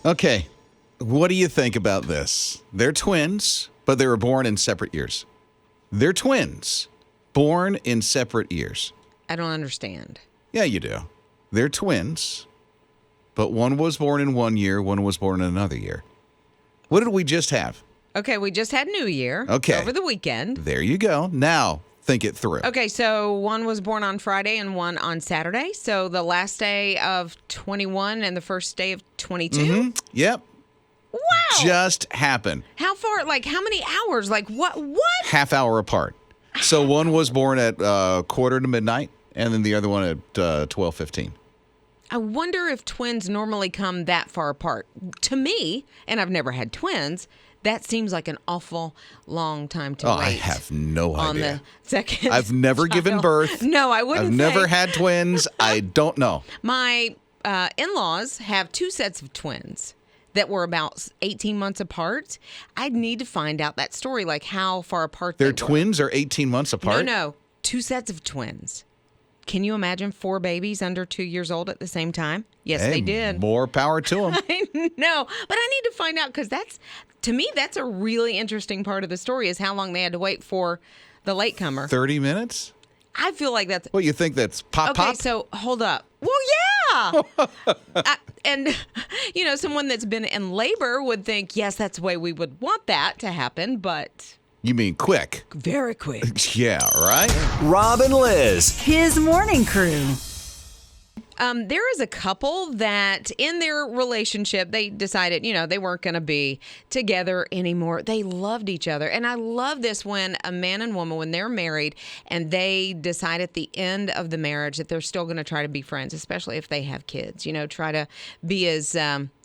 Okay, what do you think about this? They're twins, but they were born in separate years. They're twins, born in separate years. I don't understand. Yeah, you do. They're twins, but one was born in one year, one was born in another year. What did we just have? Okay, we just had New Year over the weekend. There you go. Now, think it through. Okay, so one was born on Friday and one on Saturday. So the last day of 21 and the first day of 22? Mm-hmm. Yep. Wow. Just happened. How far, like how many hours? Like what? Half hour apart. So one was born at quarter to midnight, and then the other one at 12:15. I wonder if twins normally come that far apart. To me, and I've never had twins, that seems like an awful long time to wait. I have no on idea. The second I've never given birth. No, I wouldn't. I've never had twins. I don't know. My in-laws have two sets of twins that were about 18 months apart. I'd need to find out that story, like how far apart Their they were. twins are 18 months apart? No. Two sets of twins. Can you imagine 4 babies under 2 years old at the same time? Yes, Hey, they did. More power to them. I know, but I need to find out because to me, that's a really interesting part of the story is how long they had to wait for the latecomer. 30 minutes? I feel like that's... Well, you think that's pop? Okay, so hold up. Well, yeah. And, someone that's been in labor would think, yes, that's the way we would want that to happen, but... You mean quick? Very quick. Yeah, right? Rob and Liz. His morning crew. There is a couple that in their relationship, they decided, they weren't going to be together anymore. They loved each other. And I love this when a man and woman, when they're married and they decide at the end of the marriage that they're still going to try to be friends, especially if they have kids, try to be as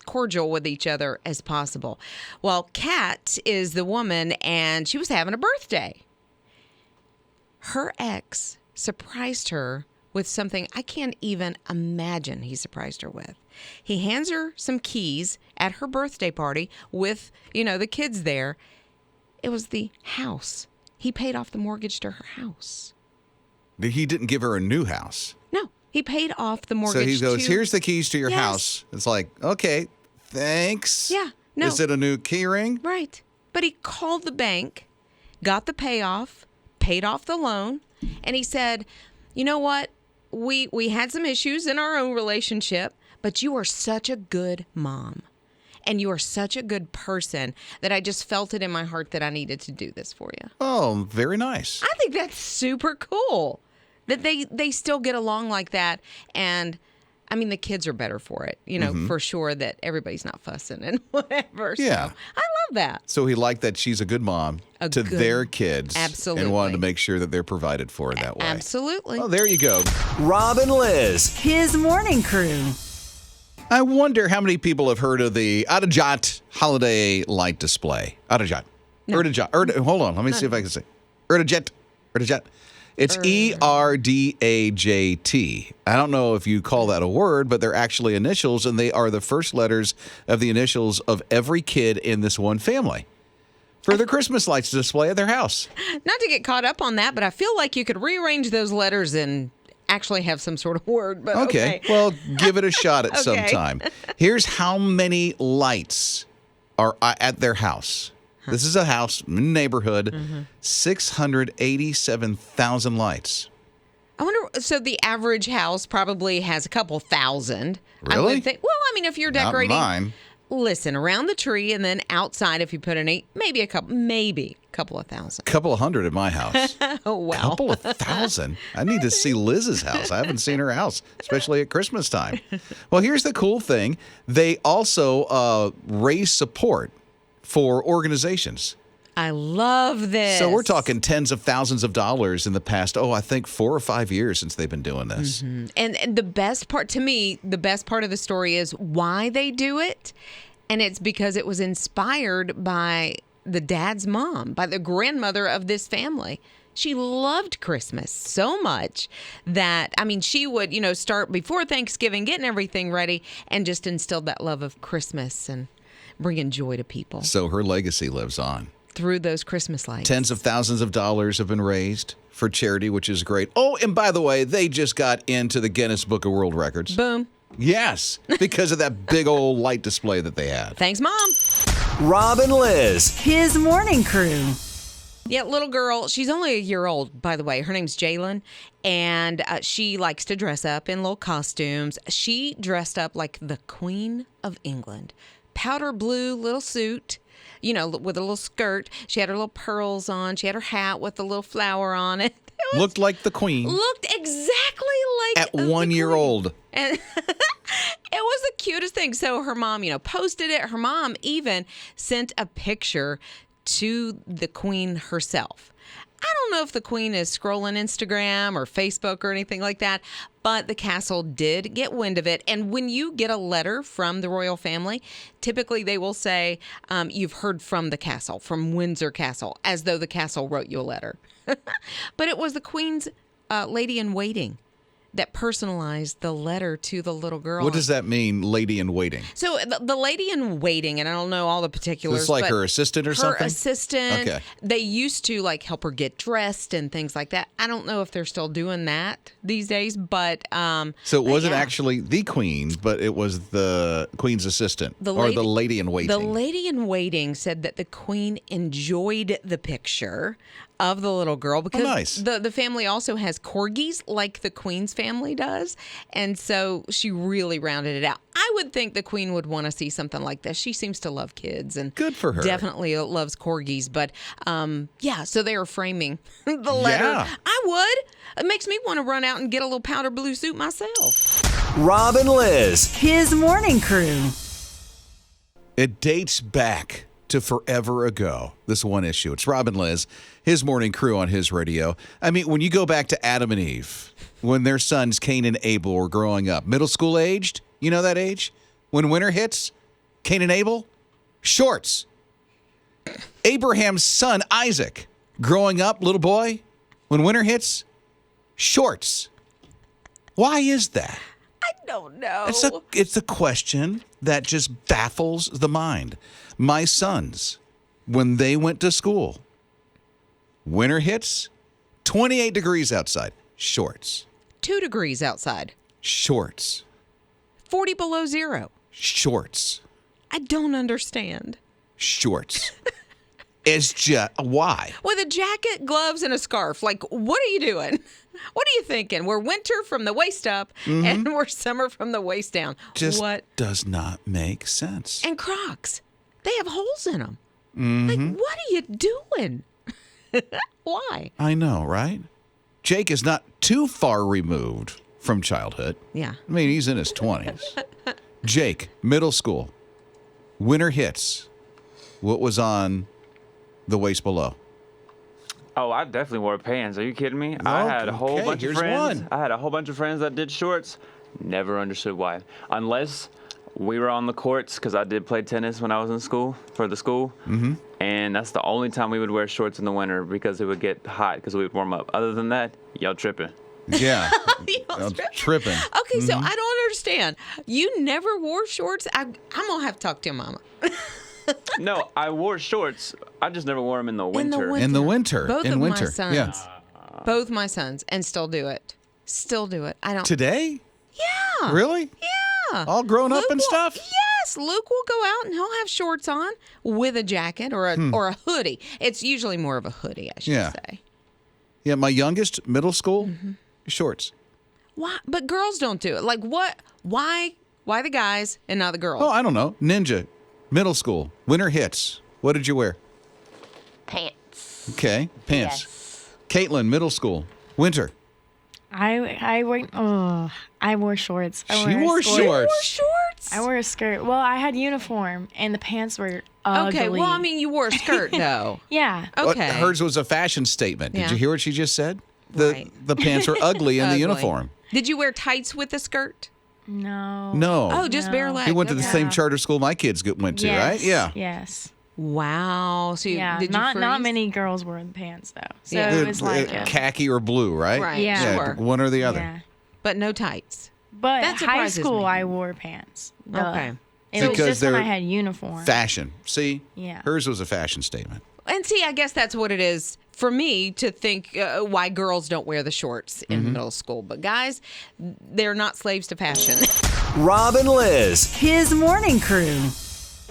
cordial with each other as possible. Well, Kat is the woman and she was having a birthday. Her ex surprised her with something I can't even imagine he surprised her with. He hands her some keys at her birthday party with, the kids there. It was the house. He paid off the mortgage to her house. He didn't give her a new house. No, he paid off the mortgage. So he goes, here's the keys to your house. It's like, okay, thanks. Yeah, no. Is it a new key ring? Right. But he called the bank, got the payoff, paid off the loan, and he said, you know what? We had some issues in our own relationship, but you are such a good mom and you are such a good person that I just felt it in my heart that I needed to do this for you. Oh, very nice. I think that's super cool that they still get along like that. And I mean, the kids are better for it, for sure that everybody's not fussing and whatever. Yeah. So I love that. So he liked that she's a good mom to their kids. Absolutely. And wanted to make sure that they're provided for that way. Absolutely. Oh, there you go. Rob and Liz. His morning crew. I wonder how many people have heard of the Erdajat holiday light display. Erdajat. No. Erdajat. Hold on. Let me see if I can say. Erdajat. It's Erdajt. I don't know if you call that a word, but they're actually initials, and they are the first letters of the initials of every kid in this one family for their Christmas lights display at their house. Not to get caught up on that, but I feel like you could rearrange those letters and actually have some sort of word. But okay. Well, give it a shot at some time. Here's how many lights are at their house. This is a house, neighborhood, 687,000 lights. I wonder, so the average house probably has a couple thousand. Really? I would think. Well, I mean, if you're decorating. Not mine. Listen, around the tree and then outside, if you put maybe a couple of thousand. Couple of hundred at my house. Oh, wow. Couple of thousand. I need to see Liz's house. I haven't seen her house, especially at Christmas time. Well, here's the cool thing. They also raise support for organizations. I love this. So we're talking tens of thousands of dollars in the past, I think 4 or 5 years since they've been doing this. Mm-hmm. And the best part, to me, the best part of the story is why they do it. And it's because it was inspired by the dad's mom, by the grandmother of this family. She loved Christmas so much that, she would, start before Thanksgiving, getting everything ready and just instilled that love of Christmas and bringing joy to people. So her legacy lives on. Through those Christmas lights. Tens of thousands of dollars have been raised for charity, which is great. Oh, and by the way, they just got into the Guinness Book of World Records. Boom. Yes, because of that big old light display that they had. Thanks, Mom. Rob and Liz. His morning crew. Yeah, little girl. She's only a year old, by the way. Her name's Jalen, and she likes to dress up in little costumes. She dressed up like the Queen of England. Powder blue little suit, with a little skirt. She had her little pearls on. She had her hat with a little flower on it. Looked like the Queen. Looked exactly like At 1 year old. And it was the cutest thing. So her mom, posted it. Her mom even sent a picture to the Queen herself. I don't know if the Queen is scrolling Instagram or Facebook or anything like that, but the castle did get wind of it. And when you get a letter from the royal family, typically they will say, you've heard from the castle, from Windsor Castle, as though the castle wrote you a letter. But it was the Queen's lady-in-waiting that personalized the letter to the little girl. What does that mean, lady in waiting? So the lady in waiting, and I don't know all the particulars. It's like but her assistant or something? Her assistant. Okay. They used to help her get dressed and things like that. I don't know if they're still doing that these days, but so it wasn't actually the Queen, but it was the Queen's assistant the lady in waiting. The lady in waiting said that the Queen enjoyed the picture of the little girl because nice. the family also has corgis like the Queen's family does. And so she really rounded it out. I would think the Queen would want to see something like this. She seems to love kids and good for her. Definitely loves corgis. But so they are framing the letter. Yeah. I would. It makes me want to run out and get a little powder blue suit myself. Rob and Liz. His morning crew. It dates back to forever ago, this one issue. It's Rob and Liz, his morning crew on his radio. I mean, when you go back to Adam and Eve, when their sons Cain and Abel were growing up, middle school aged, you know that age? When winter hits, Cain and Abel, shorts. Abraham's son Isaac, growing up, little boy, when winter hits, shorts. Why is that? I don't know. It's a question that just baffles the mind. My sons, when they went to school, winter hits, 28 degrees outside, shorts. 2 degrees outside. Shorts. 40 below zero. Shorts. I don't understand. Shorts. It's just, why? With a jacket, gloves, and a scarf. Like, what are you doing? What are you thinking? We're winter from the waist up, and we're summer from the waist down. Just what? Does not make sense. And Crocs. They have holes in them. Like, what are you doing? Why? I know, right? Jake is not too far removed from childhood. Yeah. I mean, he's in his 20s. Jake, middle school, winter hits. What was on the waist below? Oh, I definitely wore pants. Are you kidding me? I had a whole bunch of friends. I had a whole bunch of friends that did shorts. Never understood why. Unless we were on the courts, because I did play tennis when I was in school, for the school. Mm-hmm. And that's the only time we would wear shorts in the winter because it would get hot because we would warm up. Other than that, y'all tripping. Yeah. I'm tripping. Okay, so I don't understand. You never wore shorts? I'm going to have to talk to your mama. No, I wore shorts. I just never wore them in the winter. In the winter. Both in of winter. my sons. Yeah. Both my sons. And still do it. Still do it. I don't. Today? Yeah. Really? Yeah. All grown up and stuff? Yes. Luke will go out and he'll have shorts on with a jacket or a hoodie. It's usually more of a hoodie, I should say. Yeah, my youngest, middle school, shorts. Why? But girls don't do it. Like what? Why the guys and not the girls? Oh, I don't know. Ninja, middle school, winter hits. What did you wear? Pants. Okay, pants. Yes. Caitlin, middle school, winter. I wore shorts. She wore shorts. You wore shorts? I wore a skirt. Well, I had uniform, and the pants were ugly. Okay, well, I mean, you wore a skirt, though. Yeah. Okay. Hers was a fashion statement. Did Yeah. you hear what she just said? Right. The pants were ugly in the Ugly. uniform. Did you wear tights with a skirt? No. No. Oh, just bare legs. He went to the Okay. same charter school my kids went to, Yes, right? Yeah. Yes. Wow. So Yeah. did you Not freeze? many girls wore the pants though. So Yeah. it was like Khaki or blue, right? Right. Yeah. Sure. One or the other. yeah. But no tights. But That high surprises school me. I wore pants. Duh. Okay. It was Because just when they're I had uniform. Fashion. See? Yeah. Hers was a fashion statement. And see, I guess that's what it is for me to think why girls don't wear the shorts in middle school. But guys, they're not slaves to fashion. Rob and Liz. His morning crew.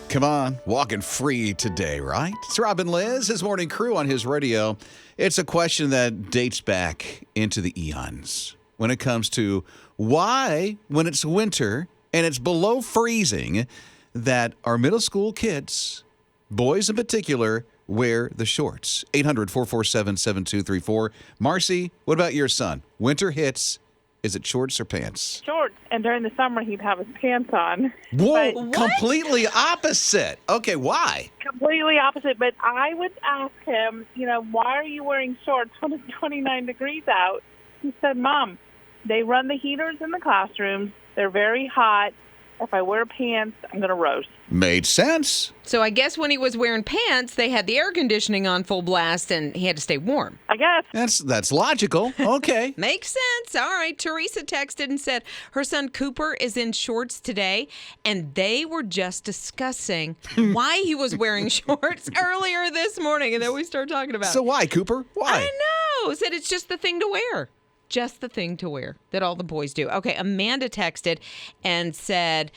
Come on, walking free today, right? It's Rob and Liz, his morning crew on his radio. It's a question that dates back into the eons when it comes to why, when it's winter and it's below freezing, that our middle school kids, boys in particular, wear the shorts. 800-447-7234. Marcy, what about your son? Winter hits. Is it shorts or pants? Shorts, and during the summer he'd have his pants on. Whoa, But completely opposite. Okay, why? completely opposite. But I would ask him, why are you wearing shorts when it's 29 degrees out? He said, Mom, they run the heaters in the classrooms. They're very hot. If I wear pants, I'm going to roast. Made sense. So I guess when he was wearing pants, they had the air conditioning on full blast and he had to stay warm. I guess. That's logical. Okay. Makes sense. All right. Teresa texted and said her son Cooper is in shorts today, and they were just discussing why he was wearing shorts earlier this morning, and then we started talking about So why, Cooper? Why? I know. Said it's just the thing to wear. Just the thing to wear that all the boys do. Okay, Amanda texted and said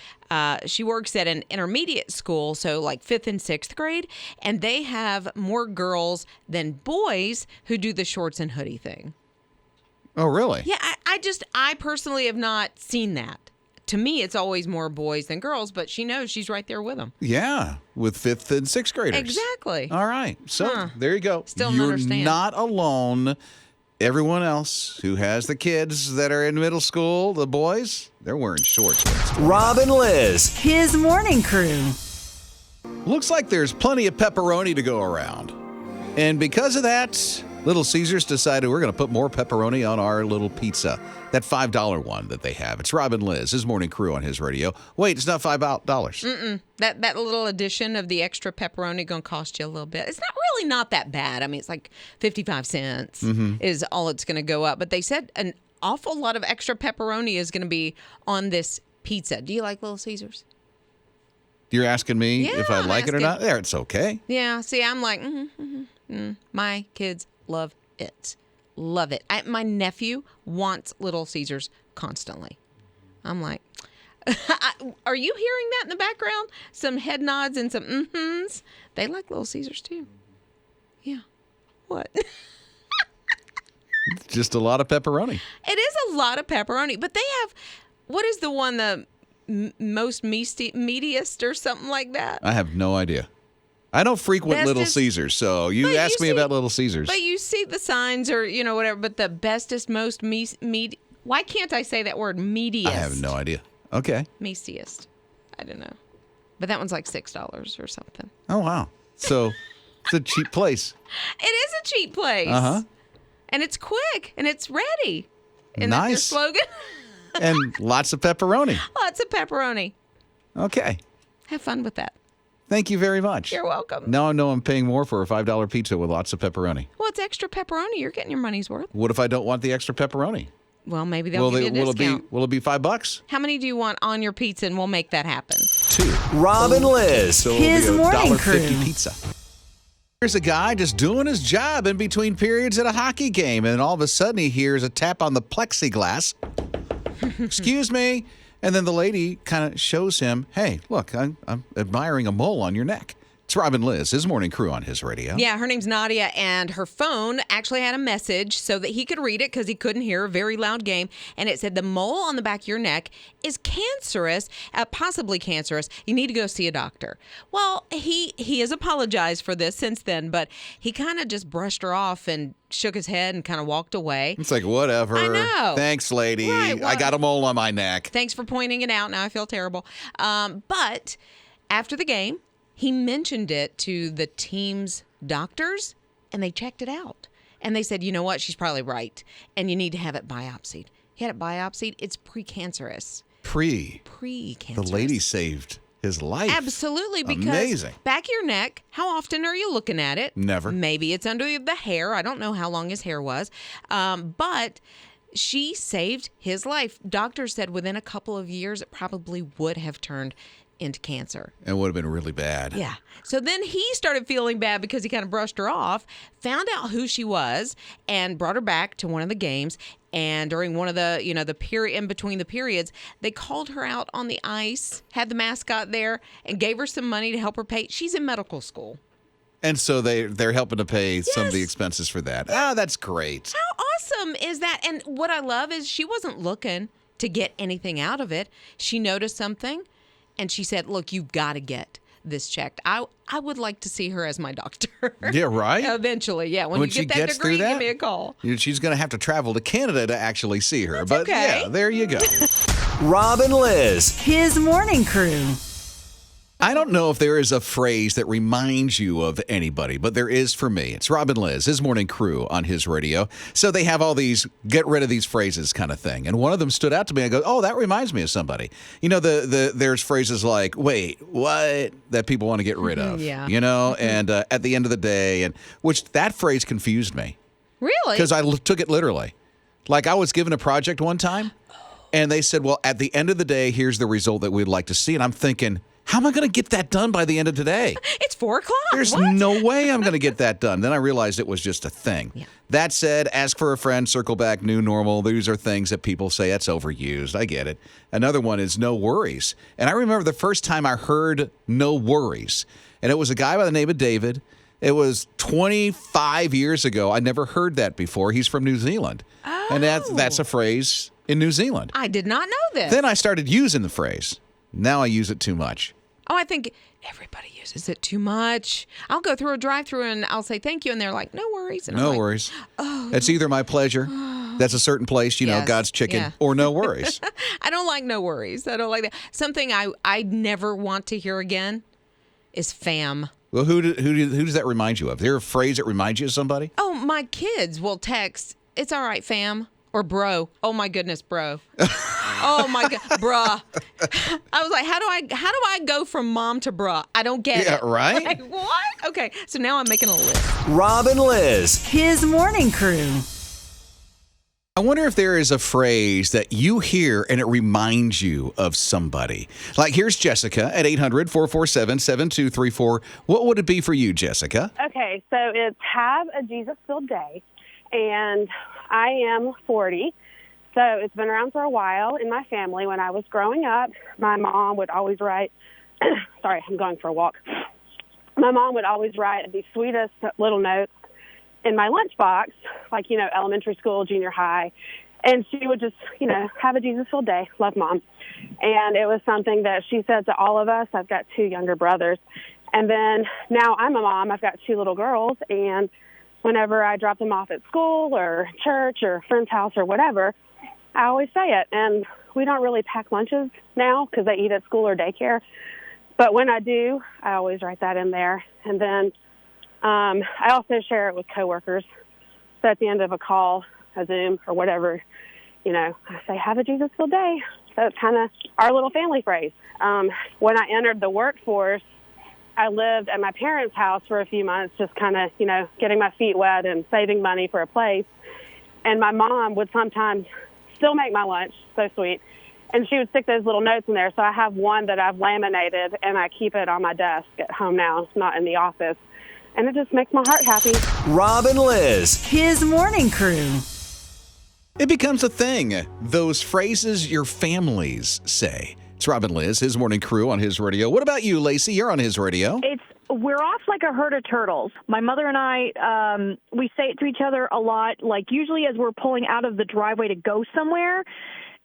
she works at an intermediate school, so like 5th and 6th grade, and they have more girls than boys who do the shorts and hoodie thing. Oh, really? Yeah, I personally have not seen that. To me, it's always more boys than girls, but she knows she's right there with them. Yeah, with 5th and 6th graders. Exactly. All right. So there you go. Still don't You're understand. not alone. Everyone else who has the kids that are in middle school, the boys, they're wearing shorts. Rob and Liz. His morning crew. Looks like there's plenty of pepperoni to go around. And because of that, Little Caesars decided we're going to put more pepperoni on our little pizza. That $5 one that they have. It's Rob and Liz, his morning crew on his radio. Wait, it's not $5. That little addition of the extra pepperoni going to cost you a little bit. It's not that bad. I mean, it's like 55 cents is all it's going to go up. But they said an awful lot of extra pepperoni is going to be on this pizza. Do you like Little Caesars? You're asking me if I I'm like it or asking. not? There, it's okay. Yeah. See, I'm like, my kids love it. Love it. My nephew wants Little Caesars constantly. I'm like, are you hearing that in the background? Some head nods and some mm-hms. They like Little Caesars too. Yeah. What? Just a lot of pepperoni. It is a lot of pepperoni, but they have, what is the one, the most meatiest or something like that? I have no idea. I don't frequent Little Caesars, so you ask me about Little Caesars. But you see the signs or, whatever, but the bestest, most meat. Why can't I say that word? Meatiest. I have no idea. Okay. Meatiest. I don't know. But that one's like $6 or something. Oh, wow. So it's a cheap place. It is a cheap place. Uh-huh. And it's quick and it's ready. Isn't that their Nice. slogan? And lots of pepperoni. Lots of pepperoni. Okay. Have fun with that. Thank you very much. You're welcome. Now I know I'm paying more for a $5 pizza with lots of pepperoni. Well, it's extra pepperoni. You're getting your money's worth. What if I don't want the extra pepperoni? Well, maybe they'll give you a discount. Will it be $5? How many do you want on your pizza, and we'll make that happen? 2. Rob and Liz. So His it'll be a morning $1.50 crew. pizza. Here's a guy just doing his job in between periods at a hockey game, and all of a sudden he hears a tap on the plexiglass. Excuse me. And then the lady kind of shows him, hey, look, I'm admiring a mole on your neck. It's Rob and Liz, his morning crew on his radio. Yeah, her name's Nadia, and her phone actually had a message so that he could read it because he couldn't hear a very loud game. And it said, the mole on the back of your neck is cancerous, possibly cancerous. You need to go see a doctor. Well, he has apologized for this since then, but he kind of just brushed her off and shook his head and kind of walked away. It's like, whatever. I know. Thanks, lady. Right, well, I got a mole on my neck. Thanks for pointing it out. Now I feel terrible. But after the game, he mentioned it to the team's doctors, and they checked it out. And they said, you know what? She's probably right, and you need to have it biopsied. He had it biopsied. It's precancerous. Precancerous. The lady saved his life. Absolutely, because Amazing. back of your neck, how often are you looking at it? Never. Maybe it's under the hair. I don't know how long his hair was. But she saved his life. Doctors said within a couple of years, it probably would have turned into cancer. It would have been really bad. Yeah. So then he started feeling bad because he kind of brushed her off, found out who she was, and brought her back to one of the games. And during one of the, the period in between the periods, they called her out on the ice, had the mascot there, and gave her some money to help her pay. She's in medical school. And so they're helping to pay some of the expenses for that. Ah, that's great. How awesome is that? And what I love is she wasn't looking to get anything out of it. She noticed something, and she said, look, you've got to get this checked. I would like to see her as my doctor. Yeah, right? Eventually, yeah. When you she get that gets degree, through that, give me a call. She's going to have to travel to Canada to actually see her. That's but okay. yeah, there you go. Rob and Liz. His morning crew. I don't know if there is a phrase that reminds you of anybody, but there is for me. It's Rob and Liz, his morning crew on his radio. So they have all these get rid of these phrases kind of thing. And one of them stood out to me. I go, oh, that reminds me of somebody. There's phrases like, wait, what? That people want to get rid of. Yeah. And at the end of the day, which that phrase confused me. Really? Because I took it literally. Like I was given a project one time, and they said, well, at the end of the day, here's the result that we'd like to see. And I'm thinking, how am I going to get that done by the end of today? It's 4:00. There's no way I'm going to get that done. Then I realized it was just a thing. Yeah. That said, ask for a friend, circle back, new normal. These are things that people say that's overused. I get it. Another one is no worries. And I remember the first time I heard no worries. And it was a guy by the name of David. It was 25 years ago. I never heard that before. He's from New Zealand. Oh. And that's a phrase in New Zealand. I did not know this. Then I started using the phrase. Now I use it too much. Oh, I think everybody uses it too much. I'll go through a drive-thru and I'll say thank you, and they're like, no worries. And I'm No like, worries. Oh, It's either my pleasure. That's a certain place, Yes, God's chicken, yeah. or no worries. I don't like no worries. I don't like that. Something I never want to hear again is fam. Well, who does that remind you of? Is there a phrase that reminds you of somebody? Oh, my kids will text, it's all right, fam, or bro. Oh, my goodness, bro. Oh, my God, bruh. I was like, how do I go from mom to bruh? I don't get it. Yeah, right? Like, what? Okay, so now I'm making a list. Rob and Liz. His morning crew. I wonder if there is a phrase that you hear and it reminds you of somebody. Like, here's Jessica at 800-447-7234. What would it be for you, Jessica? Okay, so it's have a Jesus-filled day, and I am 40, so it's been around for a while in my family. When I was growing up, my mom would always write, sorry, I'm going for a walk. My mom would always write the sweetest little notes in my lunchbox, like, elementary school, junior high, and she would just, have a Jesus-filled day, love Mom. And it was something that she said to all of us. I've got 2 younger brothers. And then now I'm a mom. I've got 2 little girls, and whenever I drop them off at school or church or a friend's house or whatever, I always say it. And we don't really pack lunches now because they eat at school or daycare. But when I do, I always write that in there. And then I also share it with coworkers. So at the end of a call, a Zoom or whatever, I say, have a Jesus-filled day. So it's kind of our little family phrase. When I entered the workforce, I lived at my parents' house for a few months, just kind of, getting my feet wet and saving money for a place. And my mom would sometimes still make my lunch, so sweet, and she would stick those little notes in there. So I have one that I've laminated, and I keep it on my desk at home now, not in the office. And it just makes my heart happy. Rob and Liz. His morning crew. It becomes a thing. Those phrases your families say. It's Rob and Liz, his morning crew on his radio. What about you, Lacey? You're on his radio. We're off like a herd of turtles. My mother and I, we say it to each other a lot, like usually as we're pulling out of the driveway to go somewhere.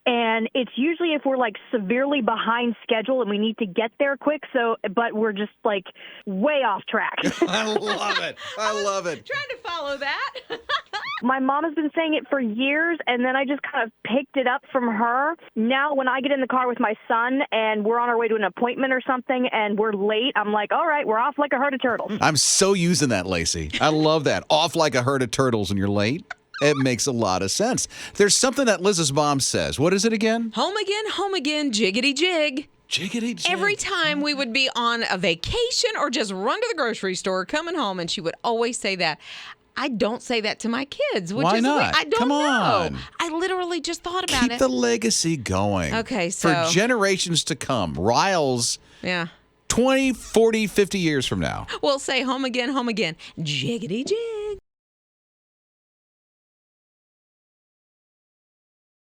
And it's usually if we're like severely behind schedule and we need to get there quick. But we're just like way off track. I love it. I love it. Trying to follow that. My mom has been saying it for years, and then I just kind of picked it up from her. Now when I get in the car with my son and we're on our way to an appointment or something and we're late, I'm like, all right, we're off like a herd of turtles. I'm so using that, Lacey. I love that. Off like a herd of turtles and you're late. It makes a lot of sense. There's something that Liz's mom says. What is it again? Home again, jiggity jig. Jiggity jig. Every time we would be on a vacation or just run to the grocery store, coming home, and she would always say that. I don't say that to my kids. Which Why is not? Weird. I don't Come know. on. I literally just thought about Keep it. the legacy going. Okay, so for generations to come. Riles, yeah. 20, 40, 50 years from now. We'll say home again, jiggity jig.